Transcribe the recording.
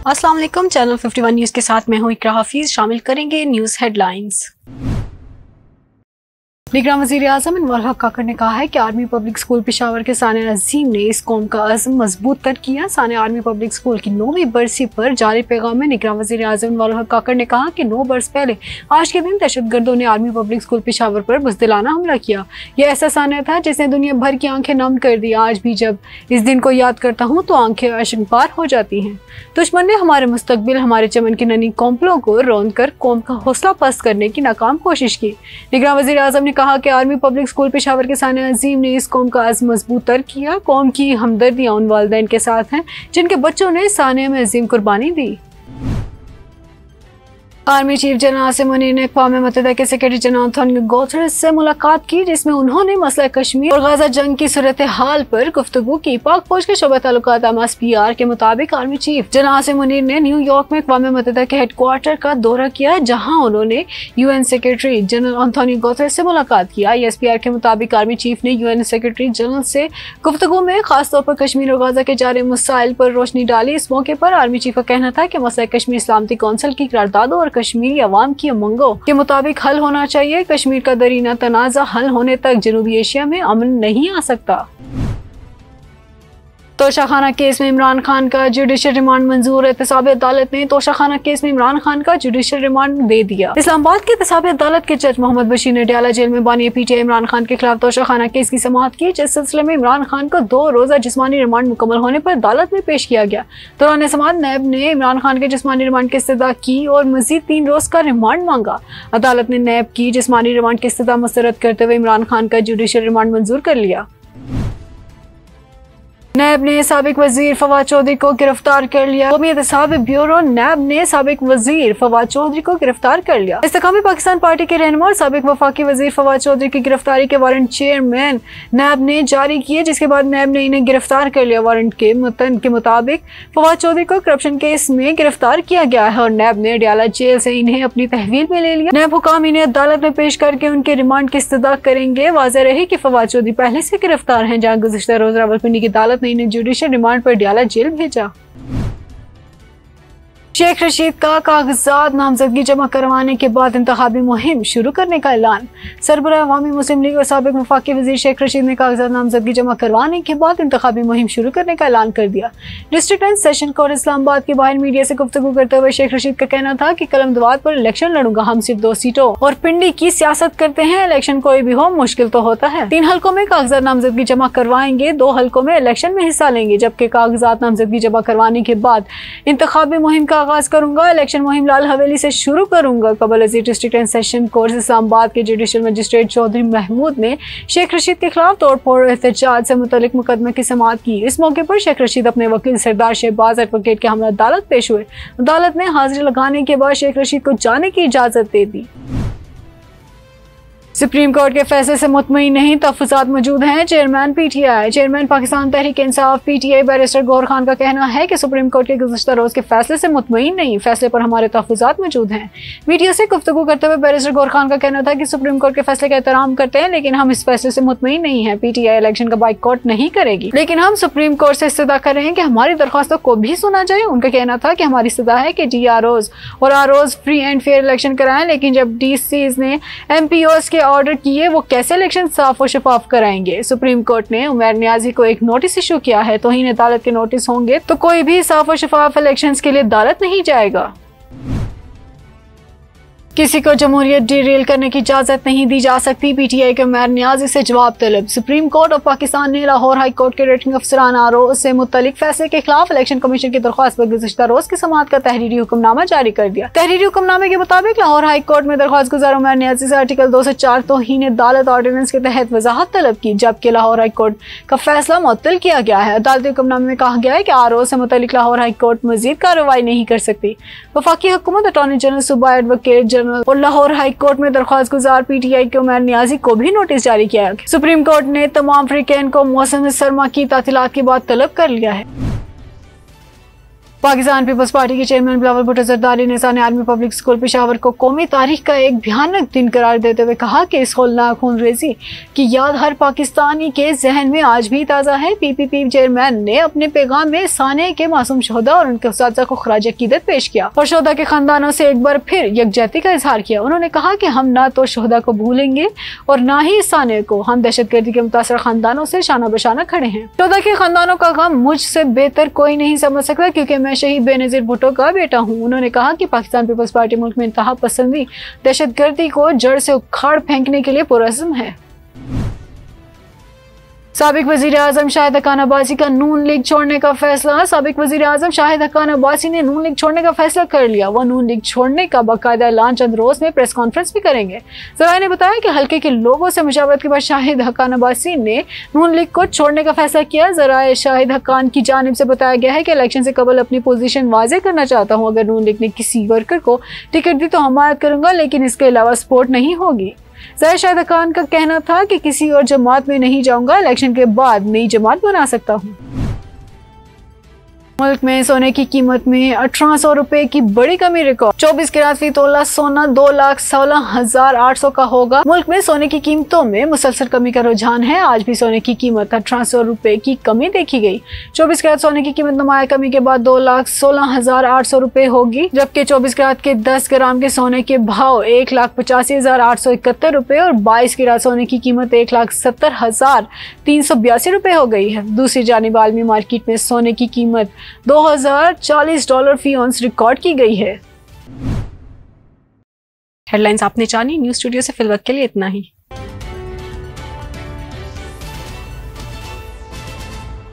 अस्सलाम वालेकुम। Channel 51 news के साथ मैं हूं इकरा हफीज। शामिल करेंगे न्यूज़ हेडलाइंस। निगरान वज़ीर आज़म अनवर हक काकड़ ने कहा है कि आर्मी पब्लिक स्कूल पेशावर के सानिया अजीम ने इस कौम का अज़्म मजबूत कर किया। सानिया आर्मी पब्लिक स्कूल की 9वीं बरसी पर जारी पैगाम में निगरान वज़ीर आज़म अनवर हक काकड़ ने कहा कि 9 बरस पहले आज के दिन दहशतगर्दों ने आर्मी पब्लिक स्कूल पेशावर पर बुज़दिलाना हमला किया। यह ऐसा सानिया था जिसने दुनिया भर की आंखें नम कर दी। आज भी जब इस दिन को याद करता हूँ तो आंखें अशंकबार हो जाती हैं। दुश्मन ने हमारे मुस्तकबिल, हमारे चमन की नन्ही कौंपलों को रौंद कर कौम का हौसला पस्त करने की नाकाम कोशिश की। निगरान वज़ीर आज़म ने कहा कि आर्मी पब्लिक स्कूल पेशावर के सानिया अजीम ने इस कौम का अज़्म मजबूत तर किया। कौम की हमदर्दियां उन वालिदैन के साथ हैं जिनके बच्चों ने सानिया में अजीम कुर्बानी दी। Army chief general Asim Munir ने अक़वाम मुत्तहिदा के सेक्रेटरी जनरल एंटोनियो गुतेरेस से मुलाकात की, जिसमें उन्होंने मसला कश्मीर और गाजा जंग की सूरत हाल पर गुफ्तगू की। पाक फौज के शोबा ताल्लुकात MSPR के मुताबिक army chief general Asim Munir ने न्यूयॉर्क में अक़वाम मुत्तहिदा के हेडक्वार्टर का दौरा किया, जहां उन्होंने UN secretary general Antonio Guterres से मुलाकात की। ISPR के मुताबिक आर्मी चीफ ने UN सेक्रेटरी जनरल से गुफ्तगू में खासतौर पर कश्मीर और गाजा के जारी मसाइल पर रोशनी डाली। इस मौके पर आर्मी चीफ का कहना था कि मसला कश्मीर सलामती कौंसिल की करारदादों और कश्मीरी अवाम की उमंगों के मुताबिक हल होना चाहिए। कश्मीर का दरीना तनाज़ा हल होने तक जनूबी एशिया में अमन नहीं आ सकता। तोशाखाना केस में इमरान खान का जुडिशल रिमांड मंजूर। एहतसाबी अदालत ने तोशाखाना केस में इमरान खान का जुडिशल रिमांड दे दिया। इस्लामाबाद की एहतसाबी अदालत के जज मोहम्मद बशीर ने अडयाला जेल में बानी PTI इमरान खान के खिलाफ तोशाखाना केस की समाअत की, जिस सिलसिले में इमरान खान को 2 रोजा जिस्मानी रिमांड मुकम्मल होने पर अदालत में पेश किया गया। दौरान समाअत नैब ने इमरान खान के जिस्मानी रिमांड की इस्तदा की और मजीद 3 रोज का रिमांड मांगा। अदालत ने नैब की जिस्मानी रिमांड की इस्तदा मुस्तरद करते हुए इमरान खान का जुडिशल रिमांड मंजूर कर लिया। नैब ने साबिक वजीर फवाद चौधरी को गिरफ्तार कर लिया। कौमी एहतसाब ब्यूरो नैब ने साबिक वजीर फवाद चौधरी को गिरफ्तार कर लिया। इस्तेकामी पाकिस्तान पार्टी के रहनुमा और साबिक वफाकी वजीर फवाद चौधरी की गिरफ्तारी के वारंट चेयरमैन नैब ने जारी किए, जिसके बाद नैब ने इन्हें गिरफ्तार कर लिया। वारंट के मतन के मुताबिक फवाद चौधरी को करप्शन केस में गिरफ्तार किया गया है और नैब ने अडयाला जेल से इन्हें अपनी तहवील में ले लिया। नैब हुकाम इन्हें अदालत में पेश करके उनके रिमांड की इस्तदा करेंगे। वाज़ेह रहे कि फवाद चौधरी पहले से गिरफ्तार हैं, जहाँ गुज़िश्ता रोज रावलपिंडी की अदालत ने इन्हें जुडिशल रिमांड पर अडयाला जेल भेजा। शेख रशीद का कागजात नामजदगी जमा करवाने के बाद इंतखाबी मुहिम शुरू करने का ऐलान। सरबराह अवामी मुस्लिम लीग और साबिक वफाकी वजीर शेख रशीद ने कागजात नामजदगी जमा करवाने के बाद इंतखाबी मुहिम शुरू करने का ऐलान कर दिया। District and session court Islamabad के बाहर मीडिया से गुफ्तगू करते हुए शेख रशीद का कहना था कि कलमदवाद पर इलेक्शन लड़ूंगा। हम सिर्फ 2 सीटों और पिंडी की सियासत करते हैं। इलेक्शन कोई भी हो मुश्किल तो होता है। 3 हलकों में कागजात नामजदगी जमा करवाएंगे, 2 हलकों में इलेक्शन में हिस्सा लेंगे, जबकि कागजात नामजदगी जमा करवाने के बाद इंतखाबी मुहिम का आगाज करूंगा। इलेक्शन मुहिम लाल हवेली से शुरू करूंगा। कबल अजीज district and session court Islamabad के जुडिशल मजिस्ट्रेट चौधरी महमूद ने शेख रशीद के खिलाफ तोड़फोड़ एहतजाज से मुतल्लिक मुकदमे की समाअत की। इस मौके पर शेख रशीद अपने वकील सरदार शहबाज एडवोकेट के हमला अदालत पेश हुए। अदालत ने हाजिरी लगाने के बाद शेख रशीद को जाने की इजाजत दे दी। सुप्रीम कोर्ट के फैसले से मुतमईन नहीं, तहफ़्फ़ुज़ात मौजूद हैं। Chairman PTI chairman Pakistan Tehreek Insaf PTI barrister Gauhar Khan का कहना है कि सुप्रीम कोर्ट के गुज़श्ता रोज के फैसले से मुतमईन नहीं, फैसले पर हमारे तहफ़्फ़ुज़ात मौजूद हैं। मीडिया से गुफ्तगू करते हुए बैरिस्टर गौहर खान का कहना था कि सुप्रीम कोर्ट के फैसले का एहतराम करते हैं, लेकिन हम इस फैसले से मुतमईन नहीं है। PTI इलेक्शन का बाइकआउट नहीं करेगी, लेकिन हम सुप्रीम कोर्ट से इस्तदा कर रहे हैं कि हमारी दरख्वास्तों को भी सुना जाए। उनका कहना था कि हमारी इस्तदा है कि DROs और ROs free and fair election कराएं, लेकिन जब DCs ने MPOs के ऑर्डर किए, वो कैसे इलेक्शन साफ और शफाफ कराएंगे। सुप्रीम कोर्ट ने उमर नियाजी को एक नोटिस इशू किया है। तौहीन अदालत के नोटिस होंगे तो कोई भी साफ और शफाफ इलेक्शंस के लिए अदालत नहीं जाएगा। किसी को जमहूरियत डिरेल करने की इजाजत नहीं दी जा सकती। PTI के उमर नियाजी से जवाब तलब। सुप्रीम कोर्ट ऑफ पाकिस्तान ने लाहौर हाई कोर्ट के रेटिंग अफसरान RO से मुतल्लिक फैसले के खिलाफ इलेक्शन कमीशन की दरख्वास्त पर गुज़िश्ता रोज की समाअत का तहरीरी हुक्मनामा जारी कर दिया। तहरीरी हुक्मनामे के मुताबिक लाहौर हाई कोर्ट में दरख्वास्त गुजार उमर नियाजी से आर्टिकल 204 तौहीन अदालत ऑर्डिनेंस के तहत वजाहत तलब की, जबकि लाहौर हाई कोर्ट का फैसला मुअत्तल किया गया है। अदालती हुक्मनामे में कहा गया है कि RO से मुतल्लिक लाहौर हाई कोर्ट मजीद कार्रवाई नहीं कर सकती। वफाकी हुकूमत, अटॉर्नी जनरल, सूबा एडवोकेट जनरल और लाहौर हाई कोर्ट में दरख्वास्त गुजार PTI के उमर नियाजी को भी नोटिस जारी किया है। सुप्रीम कोर्ट ने तमाम फ्रीकैन को मौसम सरमा की तातीलात के बाद तलब कर लिया है। पाकिस्तान पीपल्स पार्टी के चेयरमैन बिलावल भुट्टो जरदारी ने निसानी आर्मी पब्लिक स्कूल पेशावर को कौमी तारीख का एक भयानक दिन करार देते हुए कहा कि इस होलनाक खूनरेजी की याद हर पाकिस्तानी के जहन में आज भी ताज़ा है। पीपीपी चेयरमैन ने अपने पैगाम में साने के मासूम शोहदा और उनके उस्ताद को खराज अकीदत पेश किया और शोहदा के खानदानों से एक बार फिर यकजहती का इजहार किया। उन्होंने कहा कि हम ना तो शोहदा को भूलेंगे और ना ही साने को। हम दहशतगर्दी के मुतासर खानदानों से शाना बशाना खड़े हैं। शोहदा के खानदानों का गम मुझसे बेहतर कोई नहीं समझ सकता क्योंकि मैं शहीद बेनजीर भुट्टो का बेटा हूँ। उन्होंने कहा कि पाकिस्तान पीपल्स पार्टी मुल्क में इंतहा पसंदी दहशतगर्दी को जड़ से उखाड़ फेंकने के लिए पुरअज़्म है। साबिक वज़ीर आज़म शाहिद हक्कान अब्बासी का नून लीग छोड़ने का फैसला। साबिक वज़ीर आज़म शाहिद हक्कान अब्बासी ने नून लीग छोड़ने का फैसला कर लिया। वह नून लीग छोड़ने का बाकायदा ऐलान चंद रोज में प्रेस कॉन्फ्रेंस भी करेंगे। ज़राए ने बताया कि हल्के के लोगों से मुशावरत के बाद शाहिद हक्कान अब्बासी ने नून लीग को छोड़ने का फैसला किया। ज़राए शाहिद हक्कान की जानिब से बताया गया है कि इलेक्शन से कबल अपनी पोजीशन वाज़ेह करना चाहता हूँ। अगर नून लीग ने किसी वर्कर को टिकट दी तो हमायत करूंगा, लेकिन इसके अलावा सपोर्ट नहीं होगी। शाहिद हक्कान का कहना था कि किसी और जमात में नहीं जाऊंगा, इलेक्शन के बाद नई जमात बना सकता हूँ। मुल्क में सोने की कीमत में 1800 रुपए की बड़ी कमी रिकॉर्ड। 24 कैरेट फी तोला सोना 2,16,800 का होगा। मुल्क में सोने की कीमतों में मुसलसल कमी का रुझान है। आज भी सोने की कीमत 1800 रुपए की कमी देखी गई। 24 कैरेट सोने की कीमत नुमाया कमी के बाद 2,16,800 रुपए होगी, जबकि 24 कैरेट के 10 ग्राम के सोने के भाव 1,85,871 रुपए और 22 कैरेट सोने की कीमत 1,70,382 रुपए हो गई है। दूसरी जानिब आलमी मार्केट में सोने की कीमत $2,040 फी औंस रिकॉर्ड की गई है। हेडलाइंस आपने जानी। न्यूज़ स्टूडियो से फिलहाल के लिए इतना ही।